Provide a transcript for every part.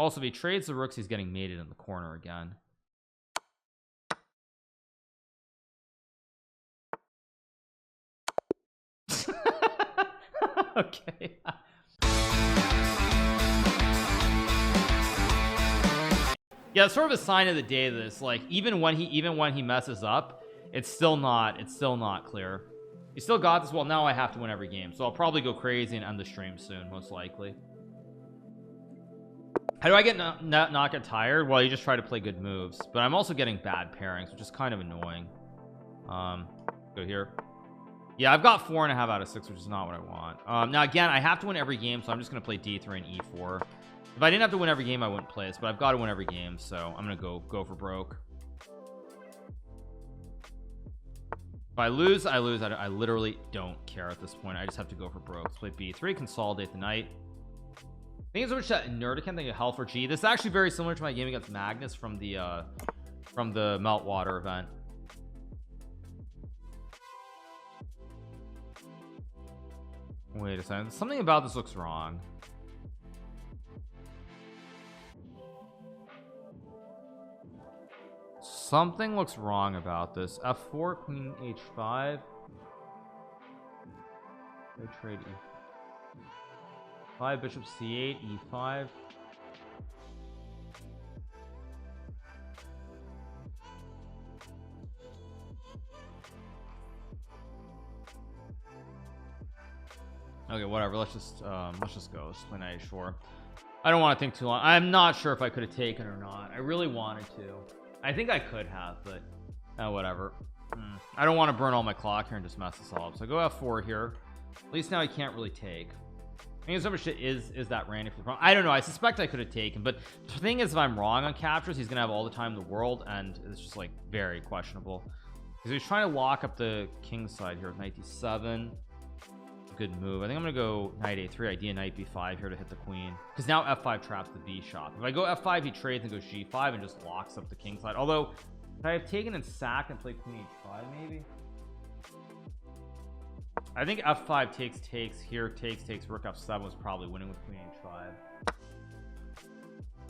Also, if he trades the rooks, he's getting mated in the corner again. Okay. Yeah, it's sort of a sign of the day that it's like even when he messes up, it's still not clear. He still got this. Well, now I have to win every game, so I'll probably go crazy and end the stream soon, most likely. How do I get not get tired? Well, you just try to play good moves, but I'm also getting bad pairings, which is kind of annoying. Go here. Yeah, I've got 4.5 out of 6, which is not what I want. Now again, I have to win every game, so I'm just gonna play D3 and E4. If I didn't have to win every game, I wouldn't play this, but I've got to win every game, so I'm gonna go for broke. If I lose, I lose. I literally don't care at this point. I just have to go for broke. Let's play B3, consolidate the knight. I think it's which that Nerdican thing of hell for G. This is actually very similar to my game against Magnus from the Meltwater event. Wait a second. Something about this looks wrong. Something looks wrong about this. F4, queen H5. I trade E5, bishop C8, E5. Okay, whatever. Let's just go. Let's play knight H4. I don't want to think too long. I'm not sure if I could have taken or not. I really wanted to. I think I could have, but whatever. I don't want to burn all my clock here and just mess this all up. So I go F4 here. At least now I can't really take. I think so much shit is that random. I don't know. I suspect I could have taken, but the thing is, if I'm wrong on captures, he's gonna have all the time in the world, and it's just like very questionable. Because he's trying to lock up the king side here with knight D7. Good move. I think I'm gonna go knight A3, idea knight B5 here to hit the queen, because now F5 traps the B shot. If I go F5, he trades and goes G5 and just locks up the king side. Although could I have taken and sacked and played queen H5 maybe? I think F5 takes here, takes rook F7 was probably winning with queen H5.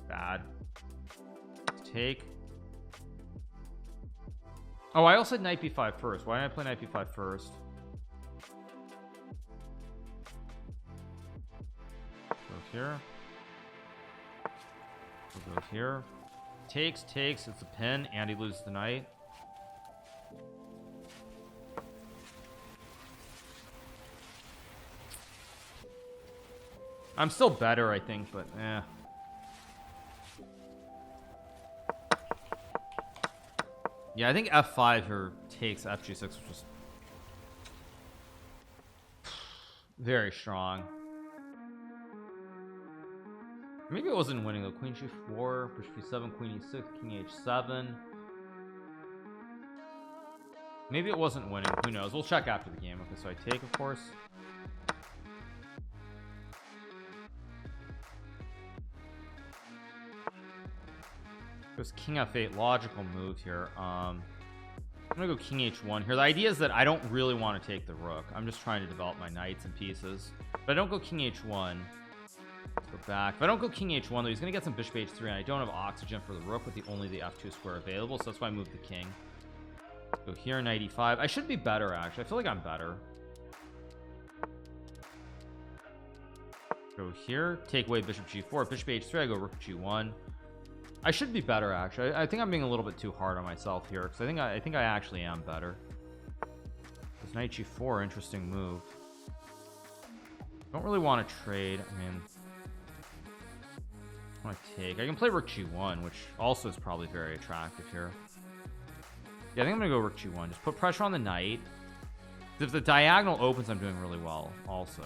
Bad. Take. Oh, I also had knight B5 first. Why didn't I play knight B5 first? Here, we'll go here. Takes, it's a pin, and he loses the knight. I'm still better, I think, but yeah, I think F5 here takes FG6, which is very strong. Maybe it wasn't winning though. Queen G4, bishop B7, queen E6, king H7. Maybe it wasn't winning. Who knows? We'll check after the game. Okay, so I take, of course. Goes king F8, logical move here. I'm gonna go king H1 here. The idea is that I don't really want to take the rook. I'm just trying to develop my knights and pieces. But I don't go king H1. Let's go back. If I don't go king H1 though, he's gonna get some bishop H3, and I don't have oxygen for the rook with only the F2 square available, so that's why I moved the king. Let's go here, knight E5. I should be better actually. I feel like I'm better. Go here, take away bishop G4, bishop H3. I go rook G1. I should be better actually. I think I'm being a little bit too hard on myself here, because I think I actually am better. This knight G4, interesting move. Don't really want to trade. I mean, I want to take. I can play rook G1, which also is probably very attractive here. Yeah, I think I'm gonna go rook G1. Just put pressure on the knight. If the diagonal opens, I'm doing really well. Also,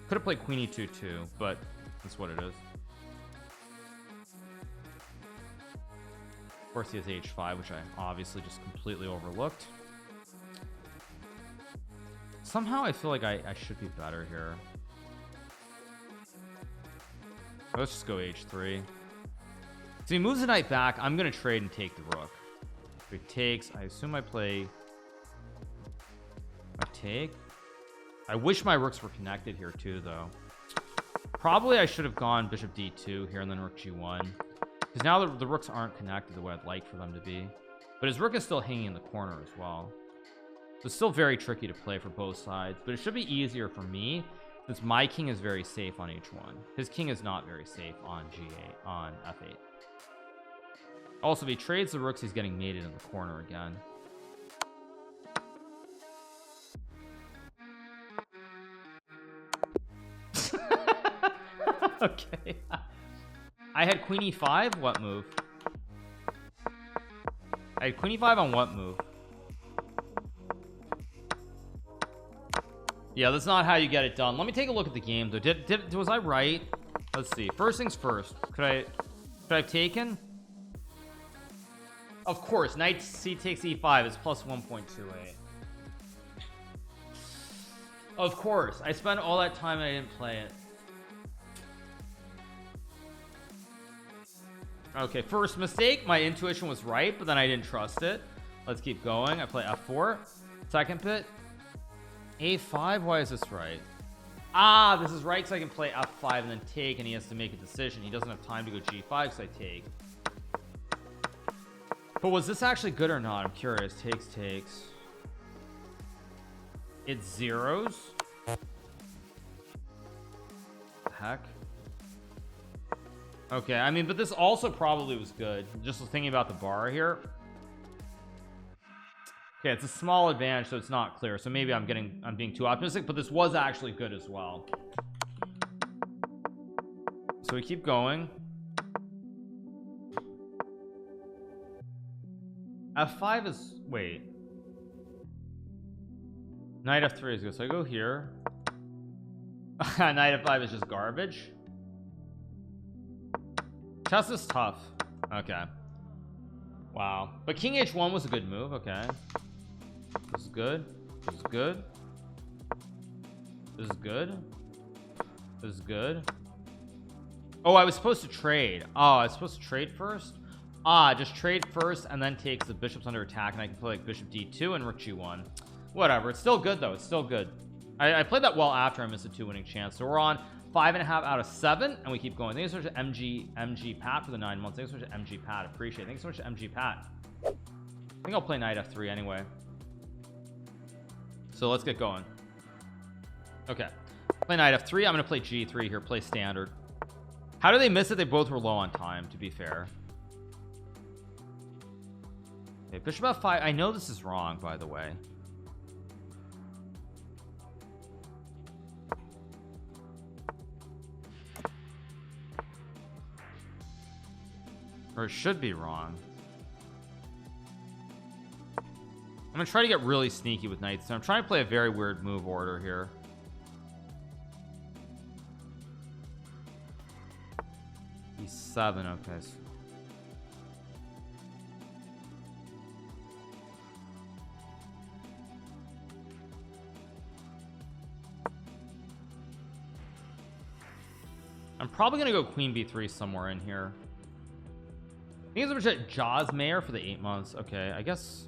could have played queen E2 too, but that's what it is. Of course, he has H5, which I obviously just completely overlooked. Somehow I feel like I should be better here. Let's just go H3. So he moves the knight back. I'm gonna trade and take the rook. If he takes, I assume I play. I take. I wish my rooks were connected here too, though. Probably I should have gone bishop d2 here and then rook g1, because now the rooks aren't connected the way I'd like for them to be, but his rook is still hanging in the corner as well. So it's still very tricky to play for both sides, but it should be easier for me since my king is very safe on h1. His king is not very safe on g8, on f8. Also, if he trades the rooks, he's getting mated in the corner again. Okay. I had queen e5. What move? I had queen e5 on what move? Yeah, that's not how you get it done. Let me take a look at the game though. Was I right? Let's see. First things first. Could I have taken? Of course, knight c takes e5 is plus 1.28. Of course, I spent all that time and I didn't play it. Okay, first mistake. My intuition was right, but then I didn't trust it. Let's keep going. I play f4. Second bit. a5. Why is this right? Ah, this is right because I can play f5 and then take, and he has to make a decision. He doesn't have time to go g5 because I take. But was this actually good or not? I'm curious. Takes. It's zeros. Heck. Okay, I mean, but this also probably was good. Just thinking about the bar here. Okay, it's a small advantage, so it's not clear. So maybe I'm being too optimistic, but this was actually good as well. So we keep going. f5 is, wait. Knight f3 is good. So I go here. Knight f5 is just garbage. Chess is tough. Okay. Wow. But king h1 was a good move. Okay. This is good. This is good. This is good. This is good. Oh, I was supposed to trade. Oh, I was supposed to trade first. Ah, just trade first and then takes the bishops under attack, and I can play like bishop d2 and rook g1. Whatever. It's still good though. It's still good. I played that well after I missed a 2 winning chance. So we're on 5.5 out of 7, and we keep going. Thank you so much to MG Pat for the 9 months. Thank you so much to MG Pat. Appreciate it. Thank you so much to MG Pat. I think I'll play knight f3 anyway. So let's get going. Okay. Play knight f3. I'm going to play g3 here. Play standard. How do they miss it? They both were low on time, to be fair. Okay, bishop f5. I know this is wrong, by the way. Or it should be wrong. I'm gonna try to get really sneaky with knights. So I'm trying to play a very weird move order here. e7. Okay. I'm probably gonna go queen b3 somewhere in here. I think it's a Jaws Mayor for the 8 months. Okay, I guess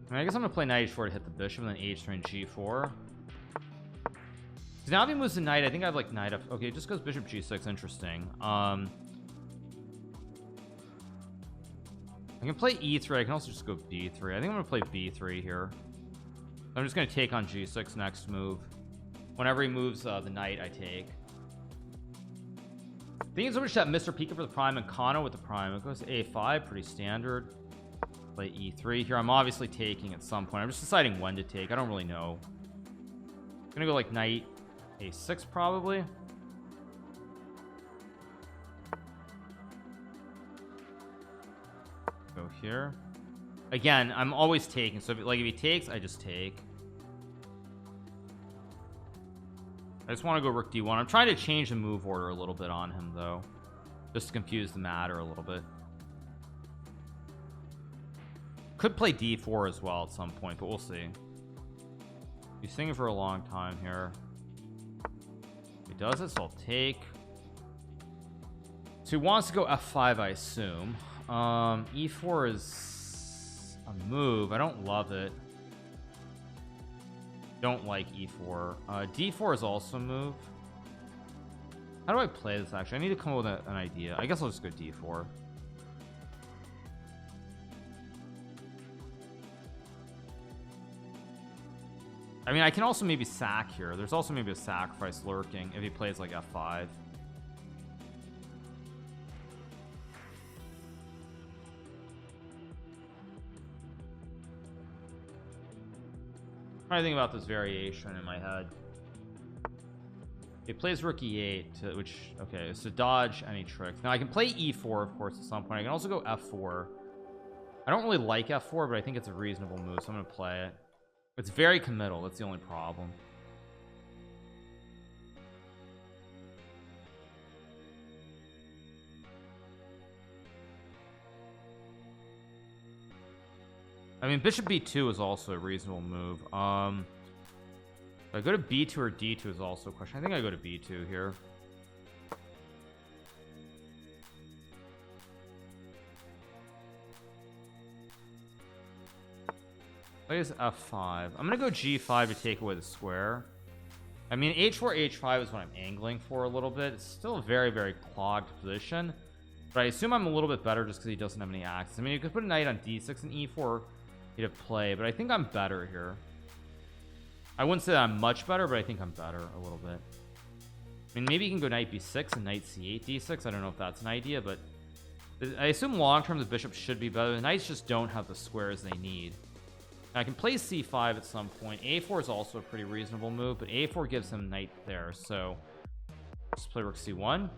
I'm gonna play knight h4 to hit the bishop, and then h3 and g4. Because now if he moves to knight, I think I have like knight f. Okay, it just goes bishop g6. Interesting. I can play e3. I can also just go b3. I think I'm gonna play b3 here. I'm just gonna take on g6 next move. Whenever he moves the knight, I take. Thank you so much to Mr. Pika for the prime and Kano with the prime. It goes to a5, pretty standard. Play e3 here. I'm obviously taking at some point. I'm just deciding when to take. I don't really know. I'm gonna go like knight a6 probably. Go here. Again, I'm always taking. So if he takes, I just take. I just want to go rook d1. I'm trying to change the move order a little bit on him though, just to confuse the matter a little bit. Could play d4 as well at some point, but we'll see. He's thinking for a long time here. He does it, so I'll take. So he wants to go f5, I assume. E4 is a move. I don't love it. Don't like e4. D4 is also a move. How do I play this actually? I need to come up with an idea. I guess I'll just go d4. I mean, I can also maybe sack here. There's also maybe a sacrifice lurking if he plays like f5. I'm trying to think about this variation in my head. He plays rook e8, which, okay, so dodge any tricks. Now I can play e4, of course, at some point. I can also go f4. I don't really like f4, but I think it's a reasonable move, so I'm going to play it. It's very committal. That's the only problem. I mean, bishop b2 is also a reasonable move. If I go to b2 or d2 is also a question. I think I go to b2 here. Plays f5. I'm gonna go g5 to take away the square. I mean, h4 h5 is what I'm angling for a little bit. It's still a very, very clogged position, but I assume I'm a little bit better just because he doesn't have any axes. I mean, you could put a knight on d6 and e4 he'd have play, but I think I'm better here. I wouldn't say that I'm much better, but I think I'm better a little bit. I mean, maybe you can go knight b6 and knight c8 d6. I don't know if that's an idea, but I assume long term the bishops should be better. The knights just don't have the squares they need. Now, I can play c5 at some point. a4 is also a pretty reasonable move, but a4 gives him knight there, so just play rook c1.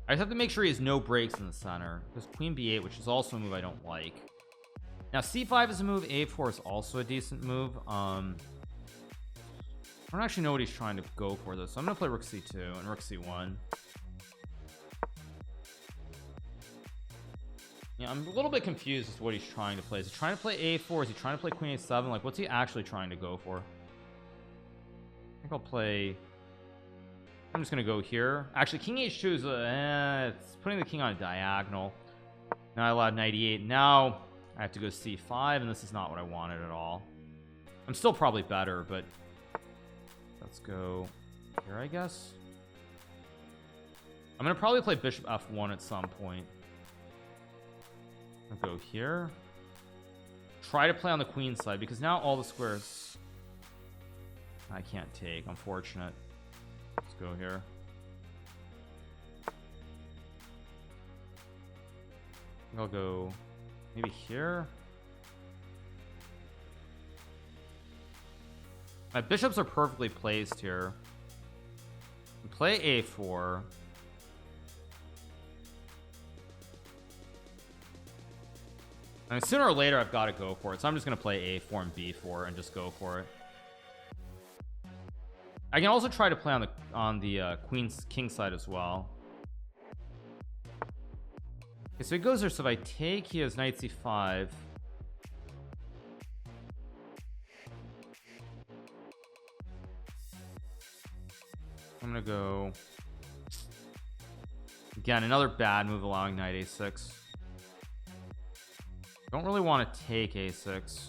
I just have to make sure he has no breaks in the center. There's queen b8, which is also a move I don't like. Now c5 is a move, a4 is also a decent move. I don't actually know what he's trying to go for though, so I'm gonna play rook c2 and rook c1. Yeah, I'm a little bit confused as to what he's trying to play. Is he trying to play a4? Is he trying to play queen a7? Like, what's he actually trying to go for? I think I'll play... I'm just gonna go here. Actually, king h2 is it's putting the king on a diagonal. Now I allowed knight e8. Now I have to go c5, and this is not what I wanted at all. I'm still probably better, but let's go here, I guess. I'm gonna probably play bishop f1 at some point. I'll go here. Try to play on the queen side, because now all the squares I can't take. Unfortunate. Let's go here. I'll go maybe here. My bishops are perfectly placed here. Play a4. I mean, sooner or later I've got to go for it, so I'm just going to play a4 and b4 and just go for it. I can also try to play on the queen's king side as well. Okay, so he goes there. So if I take, he has knight c5. I'm gonna go again, another bad move, allowing knight a6. Don't really want to take a6.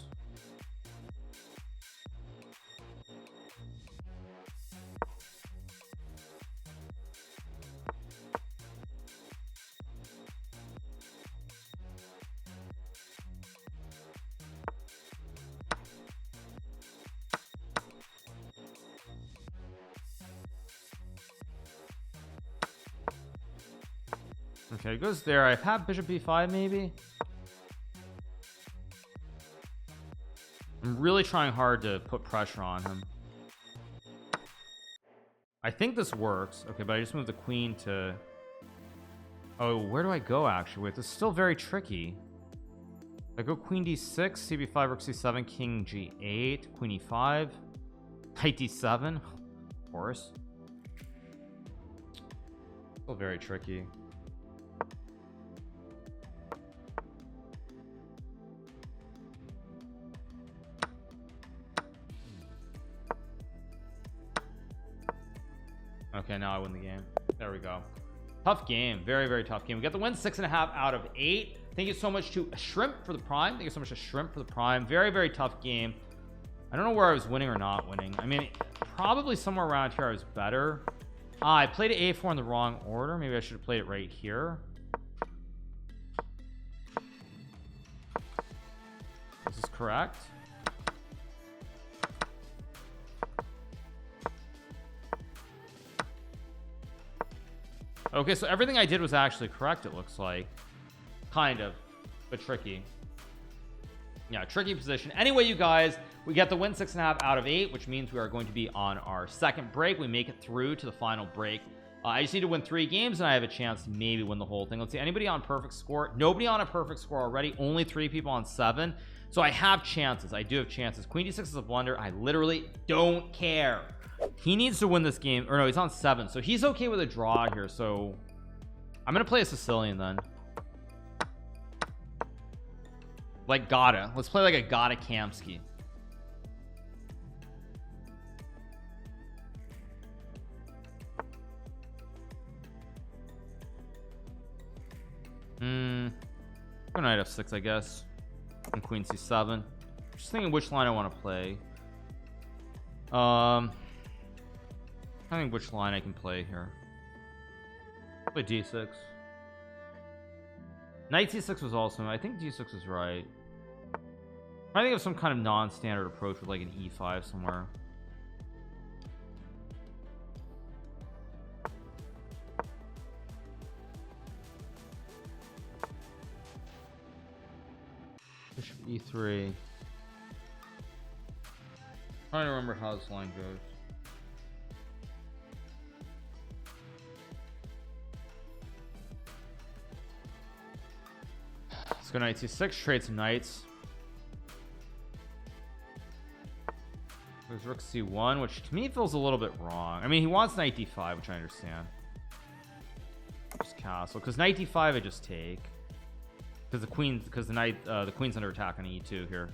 Okay, it goes there. I've had bishop b5 maybe. I'm really trying hard to put pressure on him. I think this works. Okay, but I just moved the queen to... Oh, where do I go actually? Wait, this is still very tricky. I go queen d6, cb5, rook c7, king g8, queen e5, knight d7, of course. Still very tricky. Okay, now I win the game. There we go. Tough game. Very, very tough game. We got the win, 6.5 out of 8. Thank you so much to Shrimp for the prime. Thank you so much to Shrimp for the prime. Very, very tough game. I don't know where I was winning or not winning. I mean, probably somewhere around here I was better. I played a4 in the wrong order. Maybe I should have played it right here. This is correct. Okay, so everything I did was actually correct, it looks like. Kind of, but tricky. Yeah, tricky position. Anyway, you guys, we get the win 6.5 out of 8, which means we are going to be on our second break. We make it through to the final break. I just need to win 3 games and I have a chance to maybe win the whole thing. Let's see, anybody on perfect score? Nobody on a perfect score already. Only 3 people on 7. So I have chances. I do have chances. Queen d6 is a blunder. I literally don't care. He needs to win this game. Or no, he's on 7. So he's okay with a draw here. So I'm going to play a Sicilian then. Like Gata. Let's play like a Gata Kamsky. Go knight f6, I guess. And queen c7. Just thinking which line I want to play. I think which line I can play here. Play d6. Knight c6 was also. I think d6 was right. I think of some kind of non-standard approach with like an e5 somewhere. Bishop e3. Trying to remember how this line goes. Let's go knight c6, trade some knights. There's rook c1, which to me feels a little bit wrong. I mean, he wants knight d5, which I understand. Just castle, because knight d5 I just take. Because the queen, because the queen's under attack on e2 here.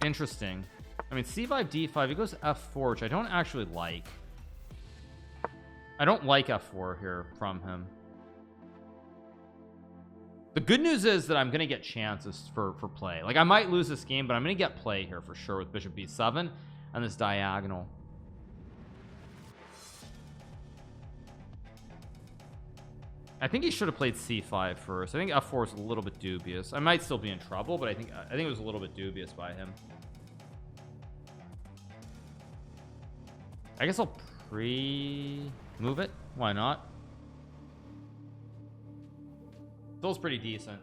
Interesting. I mean, c5 d5, he goes f4, which I don't actually like. I don't like f4 here from him. The good news is that I'm gonna get chances for play. Like I might lose this game, but I'm gonna get play here for sure with bishop b7 and this diagonal. I think he should have played c5 first. I think f4 is a little bit dubious. I might still be in trouble, but I think it was a little bit dubious by him. I guess I'll move it. Why not? Feels pretty decent.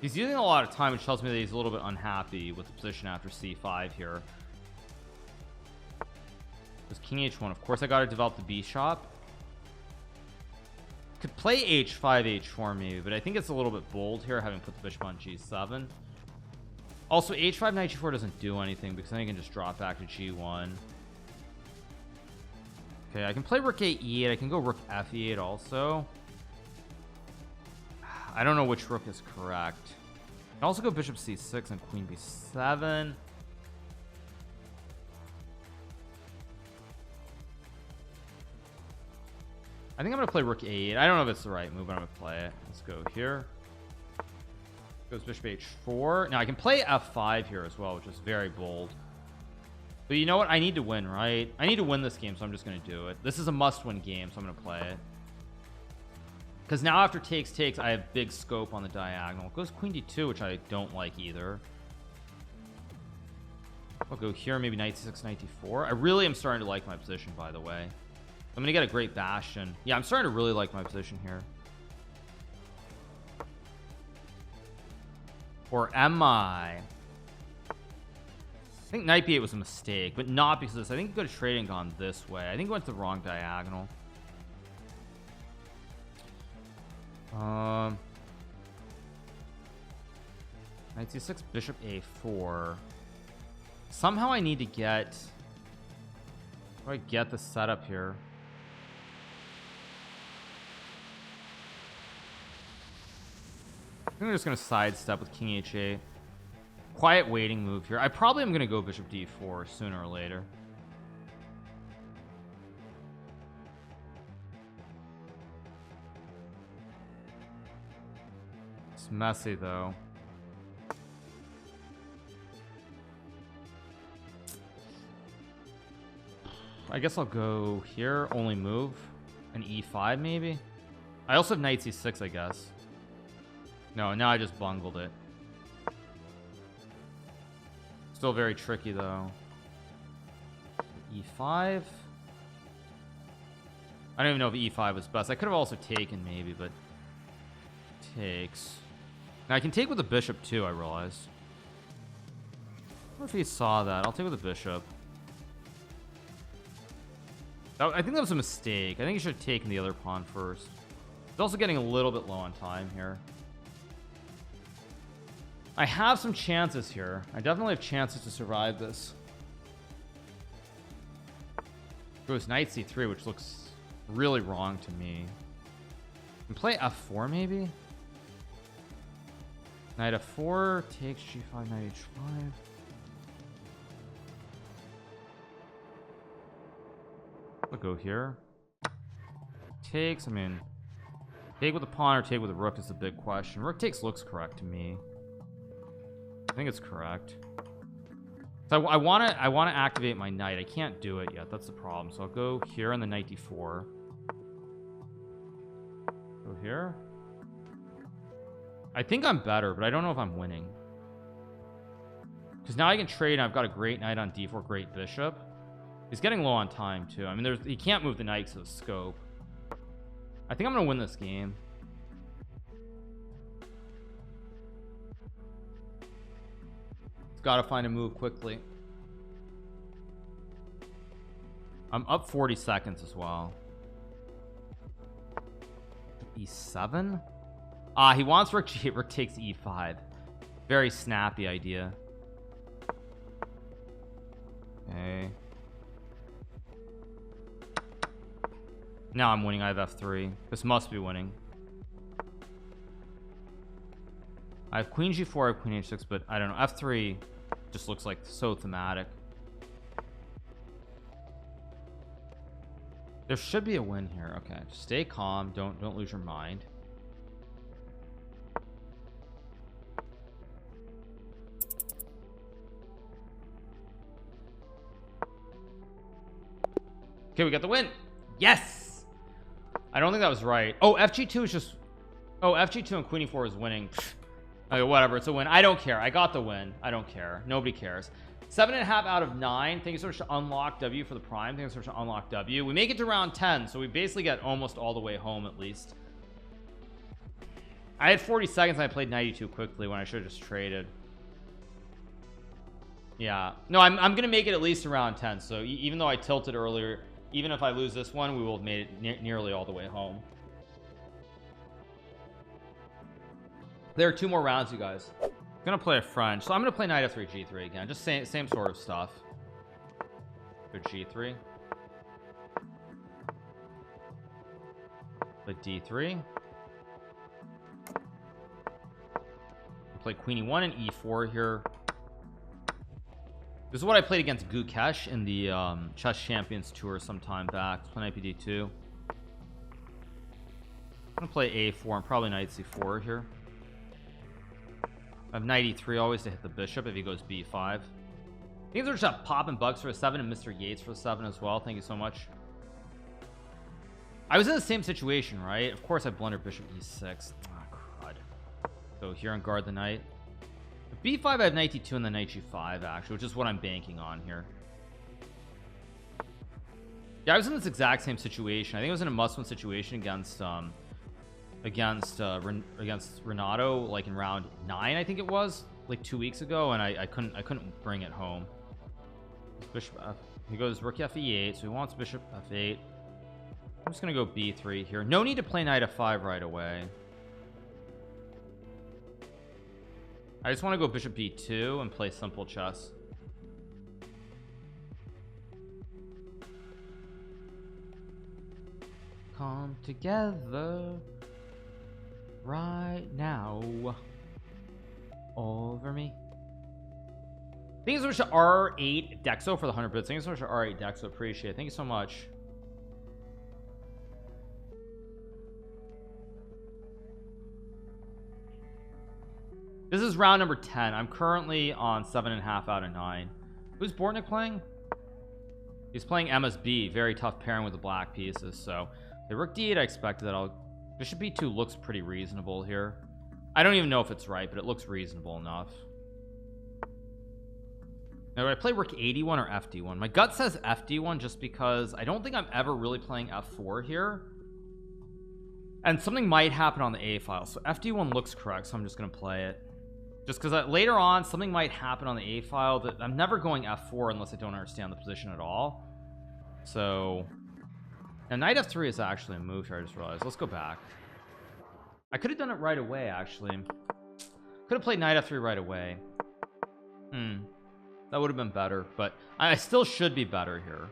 He's using a lot of time, which tells me that he's a little bit unhappy with the position after c5 here. There's king h1. Of course I got to develop the b-shop. Could play h5 h4 maybe, but I think it's a little bit bold here having put the bishop on g7. Also h5 knight g4 doesn't do anything because then I can just drop back to g1. Okay, I can play rook a8. I can go rook f8 also. I don't know which rook is correct. I can also go bishop c6 and queen b7. I think I'm gonna play rook a8. I don't know if it's the right move, but I'm gonna play it. Let's go here. Goes bishop h4. Now I can play f5 here as well, which is very bold. But you know what? I need to win, right? I need to win this game, so I'm just gonna do it. This is a must-win game, so I'm gonna play it. Because now after takes, I have big scope on the diagonal. It goes queen d2, which I don't like either. I'll go here, maybe knight c6, knight d4. I really am starting to like my position, by the way. I'm gonna get a great bastion. Yeah, I'm starting to really like my position here. Or am I? I think knight b8 was a mistake, but not because of this. I think he could have traded and gone this way. I think he went to the wrong diagonal. Knight c6, bishop a4. Somehow I need to get... How do I get the setup here? I think I'm just going to sidestep with king h8. Quiet waiting move here. I probably am gonna go bishop d4 sooner or later. It's messy though. I guess I'll go here, only move an e5 maybe. I also have knight c6, I guess. No, now I just bungled it. Still very tricky though. e5. I don't even know if e5 was best. I could have also taken maybe, but takes. Now I can take with the bishop too, I realized. I wonder if he saw that. I'll take with the bishop. I think that was a mistake. I think he should have taken the other pawn first. He's also getting a little bit low on time here. I have some chances here. I definitely have chances to survive this. Goes knight c3, which looks really wrong to me. And play f4 maybe? Knight f4 takes g5, knight h5. I'll go here. Takes, I mean, take with the pawn or take with the rook is the big question. Rook takes looks correct to me. I think it's correct. So I want to activate my knight. I can't do it yet. That's the problem. So I'll go here on the knight d4. Go here. I think I'm better, but I don't know if I'm winning. Because now I can trade and I've got a great knight on d4, great bishop. He's getting low on time too. I mean, he can't move the knight because of the scope. I think I'm gonna win this game. It's gotta find a move quickly. I'm up 40 seconds as well. e7. He wants rook g8. Rook takes e5. Very snappy idea. Okay. Now I'm winning. I have f3. This must be winning. I have queen g4, I have queen h6, but I don't know. f3 just looks like so thematic. There should be a win here. Okay, just stay calm. Don't lose your mind. Okay, we got the win. Yes. I don't think that was right. Oh, fg2 is just... Oh, fg2 and queen e4 is winning. Okay, whatever. It's a win. I don't care. I got the win. I don't care. Nobody cares. 7.5 out of 9. Thank you so much to Unlock W for the prime. Thank you so much to Unlock W. We make it to round 10, so we basically get almost all the way home at least. I had 40 seconds and I played 92 quickly when I should have just traded. Yeah. No, I'm going to make it at least around 10. So even though I tilted earlier... Even if I lose this one, we will have made it nearly all the way home. There are 2 more rounds, you guys. I'm gonna play a French, so I'm gonna play knight f3 g3 again. Just same sort of stuff. Good g3. Play d3. Play queen e1 and e4 here. This is what I played against Gukesh in the Chess Champions Tour some time back. Play knight d2. I'm gonna play a4 and probably knight c4 here. I have knight e3 always to hit the bishop if he goes b5. Things are just popping bucks for a 7 and Mr. Yates for a 7 as well. Thank you so much. I was in the same situation, right? Of course I blundered bishop e6. Oh, crud. So here and guard the knight. b5 I have knight d2 and then knight g5 actually, which is what I'm banking on here. Yeah, I was in this exact same situation. I think I was in a must-win situation against Renato, like in round 9 I think it was, like 2 weeks ago, and I couldn't bring it home. Bishop f, he goes rook f8, so he wants bishop f8. I'm just gonna go b3 here. No need to play knight f5 right away. I just want to go bishop b2 and play simple chess. Come together right now over me. Thank you so much to R8 Dexo for the 100 bits. Thank you so much to R8 Dexo. Appreciate it. Thank you so much. This is round number 10. I'm currently on 7.5 out of 9. Who's Bortnyk playing? He's playing MSB. Very tough pairing with the black pieces. So the rook d8, I expected that. Bishop b2 looks pretty reasonable here. I don't even know if it's right, but it looks reasonable enough. Now, do I play rook a1 or fd1? My gut says fd1 just because I don't think I'm ever really playing f4 here. And something might happen on the a file. So fd1 looks correct, so I'm just going to play it. Just because later on, something might happen on the a file that I'm never going f4 unless I don't understand the position at all. So, now knight f3 is actually a move here, I just realized. Let's go back. I could have done it right away, actually. Could have played knight f3 right away. That would have been better, but I still should be better here.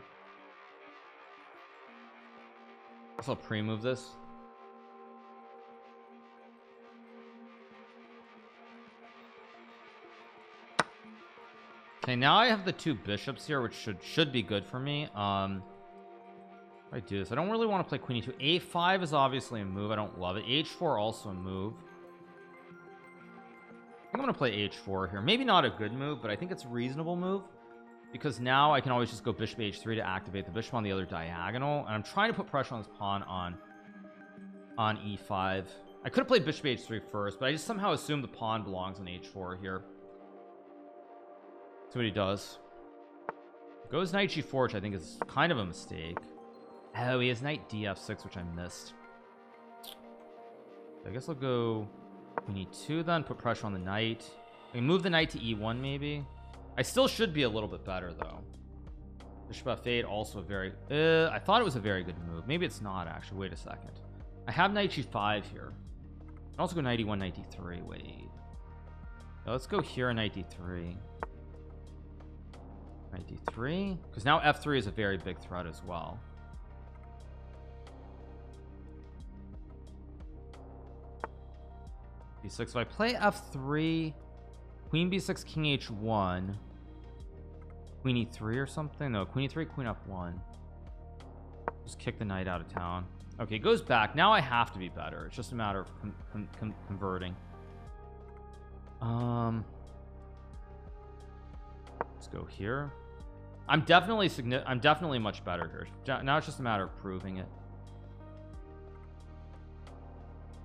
Guess I'll pre-move this. Okay, now I have the two bishops here, which should be good for me. I do this. I don't really want to play queen e2. a5 is obviously a move. I don't love it. h4 also a move. I think I'm gonna play h4 here. Maybe not a good move, but I think it's a reasonable move because now I can always just go bishop h3 to activate the bishop on the other diagonal, and I'm trying to put pressure on this pawn on e5. I could have played bishop h3 first, but I just somehow assumed the pawn belongs on h4 here. See what he does. Goes knight g4, which I think is kind of a mistake. Oh, he has knight df6, which I missed. I guess I'll go queen e2 then, put pressure on the knight. I can move the knight to e1 maybe. I still should be a little bit better though. Bishop f8 also a very I thought it was a very good move. Maybe it's not actually. Wait a second. I have knight g5 here. I can also go knight e1, knight d3. Wait. Now let's go here, knight d3. Knight d3, because now f3 is a very big threat as well. b6. If I play f3, queen b6, king h1, queen e3 or something. No, queen e3, queen f1. Just kick the knight out of town. Okay, it goes back. Now I have to be better. It's just a matter of converting. Let's go here. I'm definitely much better here. Now it's just a matter of proving it.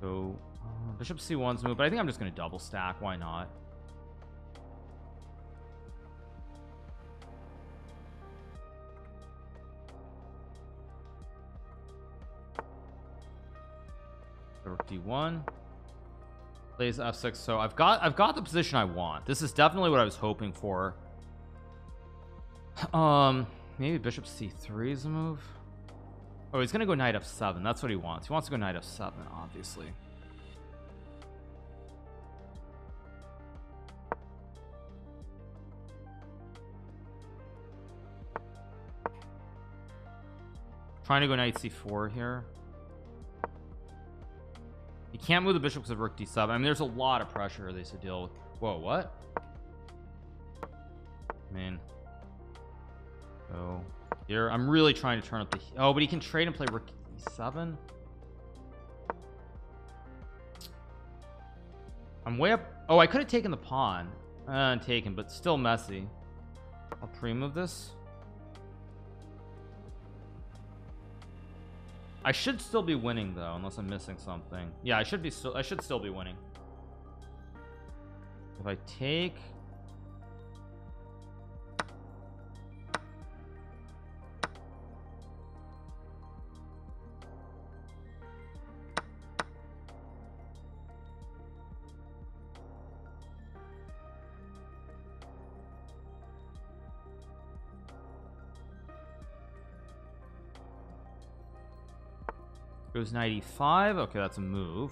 So bishop c1's move, but I think I'm just going to double stack. Why not? Rook d1 plays f6. So I've got the position I want. This is definitely what I was hoping for. Maybe bishop c3 is a move. Oh, he's gonna go knight f7. That's what he wants. He wants to go knight f7, obviously. Trying to go knight c4 here. You can't move the bishop because of rook d7. I mean, there's a lot of pressure they should deal with. Whoa, what? I mean, so here I'm really trying to turn up the but he can trade and play rook e7. I'm way up. Oh, I could have taken the pawn and taken, but still messy. I'll pre-move this. I should still be winning though, unless I'm missing something. Yeah, I should still be winning. If I take, goes knight e5. Okay, that's a move.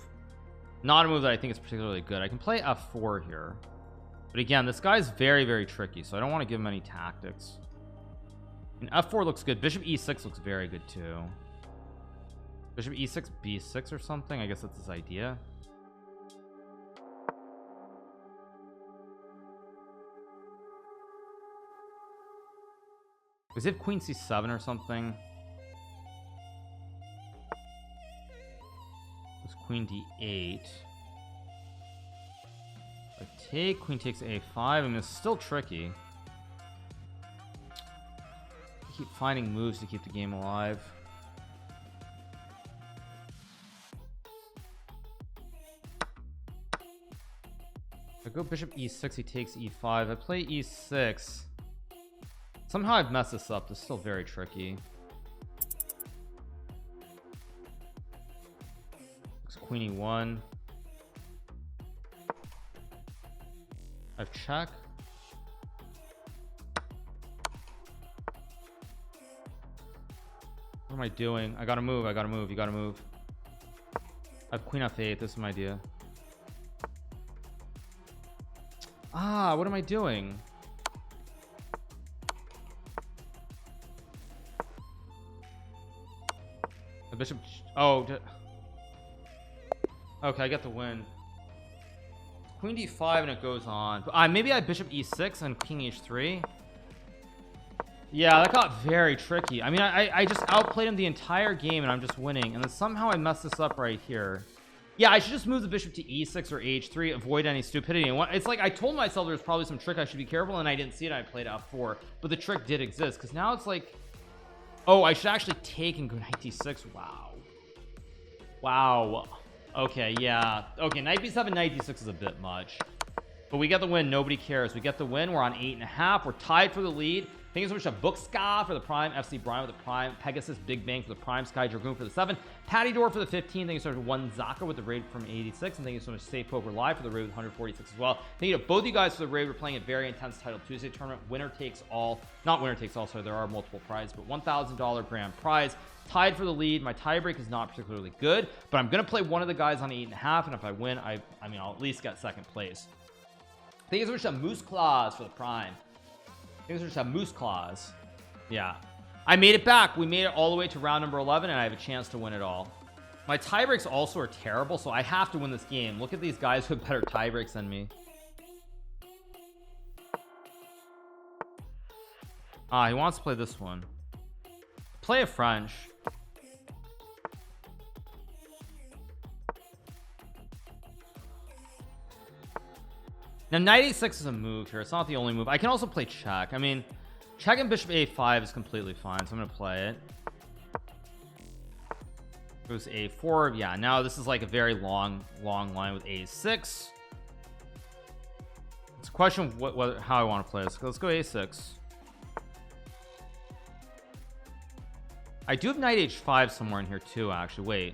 Not a move that I think is particularly good. I can play f4 here, but again, this guy's very, very tricky, so I don't want to give him any tactics. And f4 looks good. Bishop e6 looks very good too. Bishop e6, b6 or something. I guess that's his idea. Is it queen c7 or something? It's queen d8. I take, queen takes a5. I mean, it's still tricky. I keep finding moves to keep the game alive. I go bishop e6, he takes e5. I play e6. Somehow I've messed this up. This is still very tricky. It's queen e1. I've check. What am I doing? I gotta move. I gotta move. You gotta move. I have queen f8. This is my idea. Ah, what am I doing? The bishop. Oh, okay. I get the win. Queen d5 and it goes on. Maybe I have bishop e6 and king h3. Yeah, that got very tricky. I mean, I just outplayed him the entire game and I'm just winning, and then somehow I messed this up right here. Yeah, I should just move the bishop to e6 or h3, avoid any stupidity. And it's like I told myself there's probably some trick I should be careful, and I didn't see it. I played f4, but the trick did exist, because now it's like, oh, I should actually take and go knight d6. Wow. Okay, yeah. Okay, knight b7, knight d6 is a bit much, but we get the win. Nobody cares. We get the win. We're on 8.5. We're tied for the lead. Thank you so much to Bookska for the Prime, FC Brian with the Prime, Pegasus Big Bang for the Prime, Sky Dragoon for the 7, Patty Door for the 15. Thank you so much to One Zaka with the raid from 86, and thank you so much to Safe Poker Live for the raid with 146 as well. Thank you to both of you guys for the raid. We're playing a very intense Title Tuesday tournament. Winner takes all, not winner takes all, sorry, there are multiple prizes, but $1,000 grand prize. Tied for the lead. My tiebreak is not particularly good, but I'm gonna play one of the guys on 8.5, and if I win, I mean, I'll at least get second place. Thank you so much to Moose Claws for the Prime. Thank you so much to Moose Claws. Yeah, I made it back. We made it all the way to round number 11, and I have a chance to win it all. My tiebreaks also are terrible, so I have to win this game. Look at these guys who have better tiebreaks than me. He wants to play this one. Play a French. Now knight a6 is a move here. It's not the only move. I can also play check. I mean, check and bishop a5 is completely fine, so I'm gonna play it. Goes a4. Yeah, now this is like a very long line with a6. It's a question of how I want to play this. Let's go a6. I do have knight h5 somewhere in here too, actually.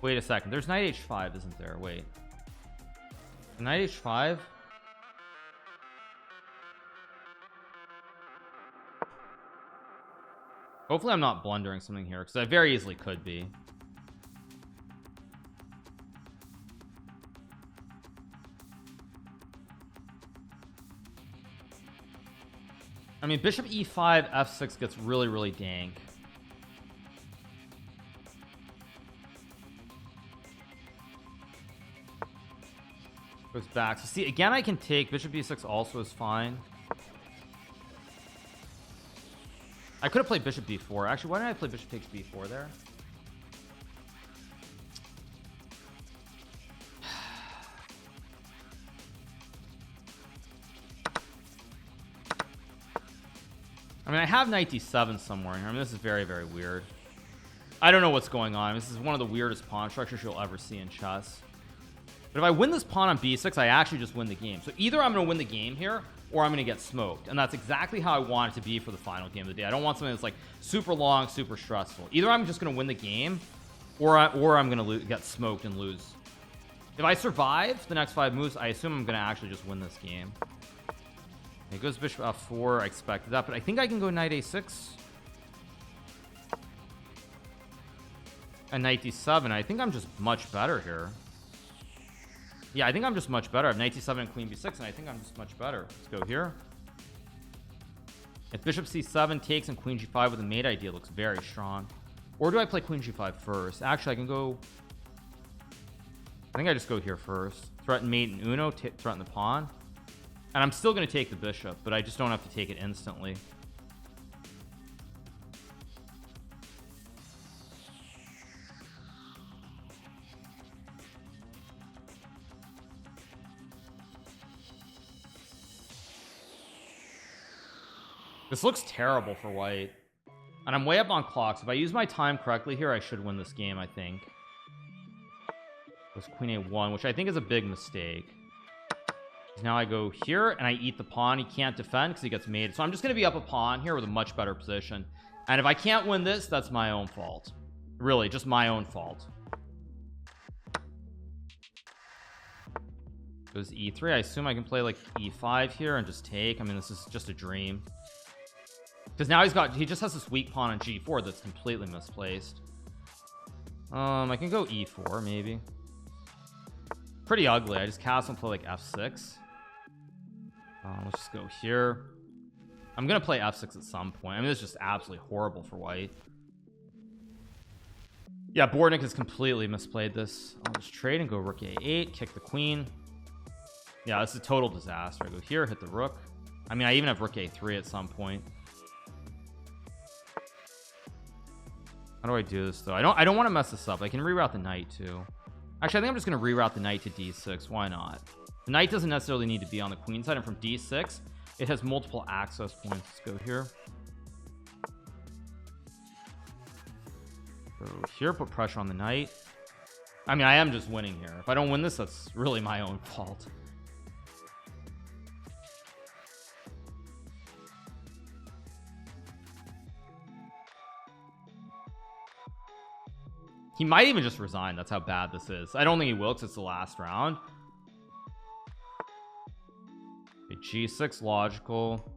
Wait a second. There's knight h5, isn't there? Wait, knight h5. Hopefully I'm not blundering something here, because I very easily could be. I mean, bishop e5 f6 gets really dank. Goes back. So see, again, I can take bishop b6 also is fine. I could have played bishop b4. Actually, why didn't I play bishop takes b4 there? I mean, I have knight d7 somewhere in here. I mean, this is very weird. I don't know what's going on. This is one of the weirdest pawn structures you'll ever see in chess. But if I win this pawn on b6, I actually just win the game. So either I'm going to win the game here, or I'm going to get smoked, and that's exactly how I want it to be for the final game of the day. I don't want something that's like super long, super stressful. Either I'm just going to win the game, or I'm going to get smoked and lose. If I survive the next 5 moves, I assume I'm going to actually just win this game. It goes bishop f4. I expected that, but I think I can go knight a6 and knight d7. I think I'm just much better here. Yeah, I think I'm just much better. I have knight d7 and queen b6, and I think I'm just much better. Let's go here. If bishop c7 takes and queen g5 with a mate idea, looks very strong. Or do I play queen g5 first? Actually, I can go... I think I just go here first. Threaten mate and Uno, threaten the pawn. And I'm still going to take the bishop, but I just don't have to take it instantly. This looks terrible for white, and I'm way up on clock, so if I use my time correctly here, I should win this game. I think it was queen a1, which I think is a big mistake. Now I go here and I eat the pawn. He can't defend because he gets mated, so I'm just going to be up a pawn here with a much better position, and if I can't win this, that's my own fault. Really, just my own fault. Goes e3. I assume I can play like e5 here and just take. I mean, this is just a dream, because now he just has this weak pawn on g4 that's completely misplaced. I can go e4 maybe. Pretty ugly. I just castle and play like f6. Let's just go here. I'm gonna play f6 at some point. I mean, this is just absolutely horrible for white. Yeah, Bortnyk has completely misplayed this. I'll just trade and go rook a8, kick the queen. Yeah, this is a total disaster. I go here, hit the rook. I mean, I even have rook a3 at some point. How do I do this though? I don't want to mess this up. I can reroute the knight too. Actually, I think I'm just going to reroute the knight to d6. Why not? The knight doesn't necessarily need to be on the queen side, and from d6 it has multiple access points. Let's go here. Go here, put pressure on the knight. I mean, I am just winning here. If I don't win this, that's really my own fault. He might even just resign. That's how bad this is. I don't think he will, because it's the last round. Okay, g6 logical.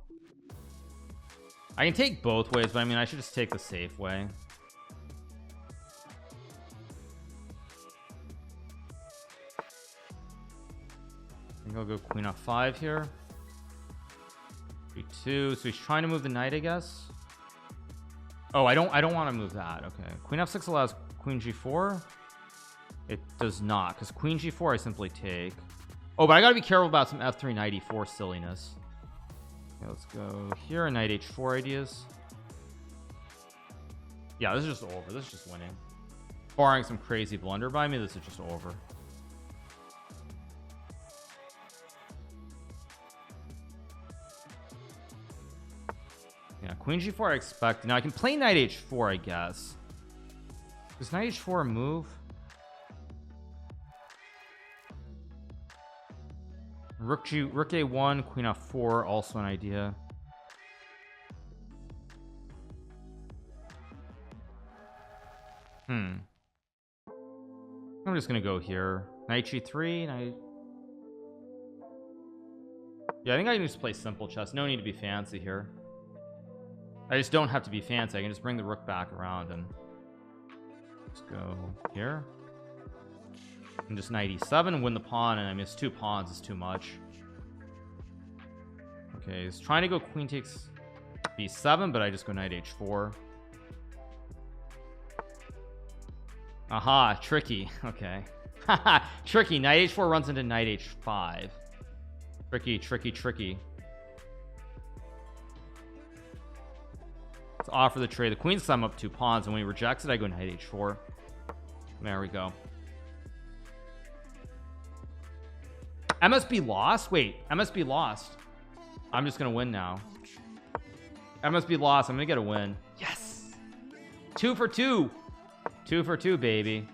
I can take both ways, but I mean, I should just take the safe way. I think I'll go queen f5 here. b2. So he's trying to move the knight, I guess. Oh, I don't want to move that. Okay, queen f6 allows queen g4. It does not, because queen g4 I simply take. Oh, but I gotta be careful about some f3 knight e4 silliness. Okay, let's go here. Knight h4 ideas. Yeah, this is just over. This is just winning. Barring some crazy blunder by me, this is just over. Yeah, queen g4 I expect. Now I can play knight h4, I guess. Does knight h4 move? Rook a1, queen f4, also an idea. I'm just gonna go here. Knight g3, knight. Yeah, I think I can just play simple chess. No need to be fancy here. I just don't have to be fancy. I can just bring the rook back around and let's go here. And just knight e7 and win the pawn, and I miss 2 pawns is too much. Okay, he's trying to go queen takes b7, but I just go knight h4. Aha, tricky. Okay. Tricky. Knight h4 runs into knight h5. Tricky. Let's offer the trade. The queen's sum up 2 pawns, and when he rejects it, I go knight h4. There we go. MSB lost? Wait, MSB lost. I'm just gonna win now. MSB lost. I'm gonna get a win. Yes. 2 for 2. 2 for 2, baby.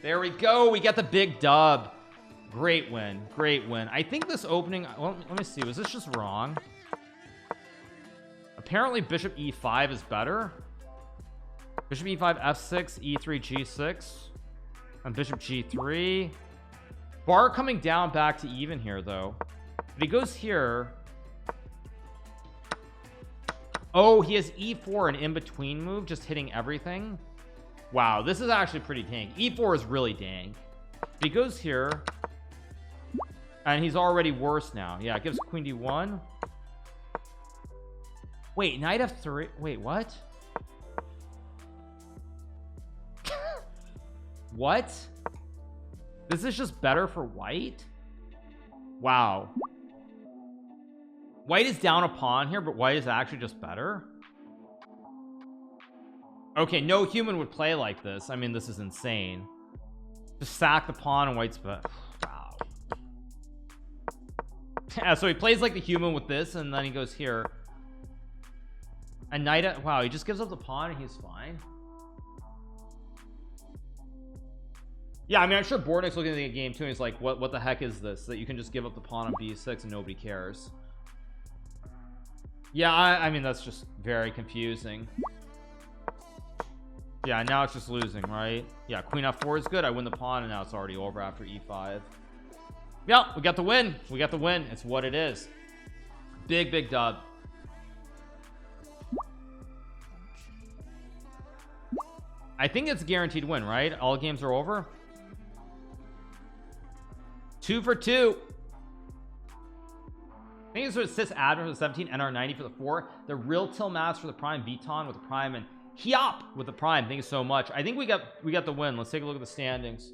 There we go. We get the big dub. Great win. Great win. I think this opening, well, let me see. Was this just wrong? Apparently bishop e5 is better. Bishop e5, f6, e3, g6, and bishop g3. Bar coming down back to even here, though. If he goes here, oh, he has e4, an in-between move, just hitting everything. Wow, this is actually pretty dank. e4 is really dank. If he goes here, and he's already worse now. Yeah, it gives queen d1. Wait, knight f3. Wait, what? What? This is just better for white? Wow. White is down a pawn here, but white is actually just better. Okay, no human would play like this. I mean, this is insane. Just sack the pawn and white's better. Wow. Yeah, so he plays like the human with this, and then he goes here. And knight, wow, he just gives up the pawn and he's fine. Yeah, I mean, I'm sure Bortnyk's looking at the game too, and he's like, what the heck is this? That you can just give up the pawn on b6 and nobody cares. Yeah, I mean, that's just very confusing. Yeah, now it's just losing, right? Yeah, queen f4 is good. I win the pawn, and now it's already over after e5. Yeah, we got the win. We got the win. It's what it is. Big dub. I think it's a guaranteed win, right? All games are over. 2 for 2. I think it's what assists admin for the 17, NR90 for the 4. The real Tilmas for the prime, Viton with the prime, and Hiop with the prime. Thank you so much. I think we got the win. Let's take a look at the standings.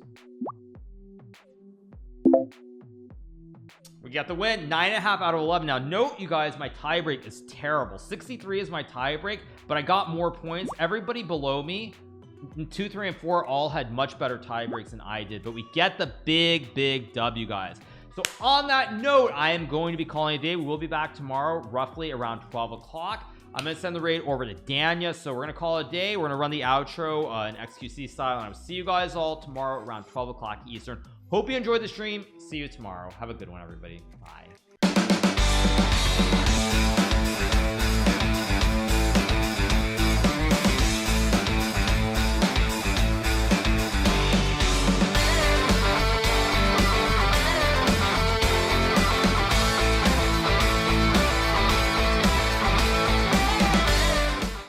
We got the win. 9.5 out of 11. Now note, you guys, my tiebreak is terrible. 63 is my tiebreak, but I got more points. Everybody below me, 2, 3, and 4 all had much better tiebreaks than I did, but we get the big W, guys. So on that note, I am going to be calling it a day. We will be back tomorrow roughly around 12 o'clock. I'm going to send the raid over to Danya, so we're going to call it a day. We're going to run the outro in XQC style, and I'll see you guys all tomorrow around 12 o'clock Eastern. Hope you enjoyed the stream. See you tomorrow. Have a good one, everybody. Bye.